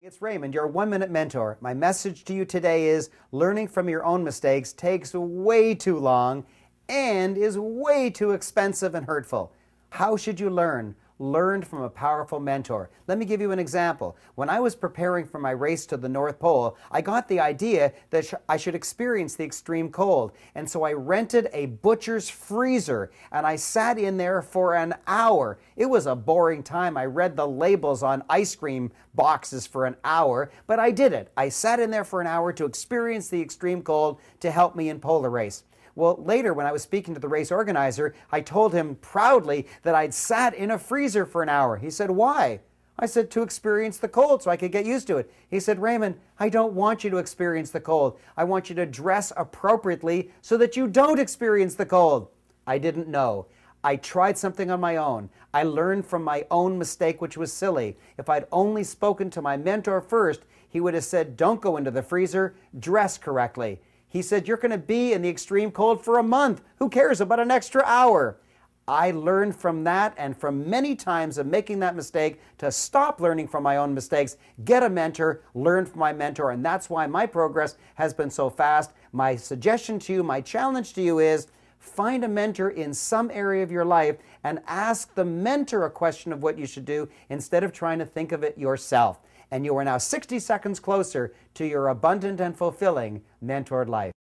It's Raymond, your one-minute mentor. My message to you today is learning from your own mistakes takes way too long and is way too expensive and hurtful. How should you learn? Learn from a powerful mentor. Let me give you an example. When I was preparing for my race to the North Pole, I got the idea that I should experience the extreme cold. And so I rented a butcher's freezer and I sat in there for an hour. It was a boring time. I read the labels on ice cream boxes for an hour, but I did it. I sat in there for an hour to experience the extreme cold to help me in polar race. Well, later when I was speaking to the race organizer, I told him proudly that I'd sat in a freezer for an hour. He said, "Why?" I said, "To experience the cold so I could get used to it." He said, "Raymond, I don't want you to experience the cold. I want you to dress appropriately so that you don't experience the cold." I didn't know. I tried something on my own. I learned from my own mistake, which was silly. If I'd only spoken to my mentor first, he would have said, "Don't go into the freezer, dress correctly." He said, "You're going to be in the extreme cold for a month. Who cares about an extra hour?" I learned from that and from many times of making that mistake to stop learning from my own mistakes, get a mentor, learn from my mentor, and that's why my progress has been so fast. My suggestion to you, my challenge to you is find a mentor in some area of your life and ask the mentor a question of what you should do instead of trying to think of it yourself. And you are now 60 seconds closer to your abundant and fulfilling mentored life.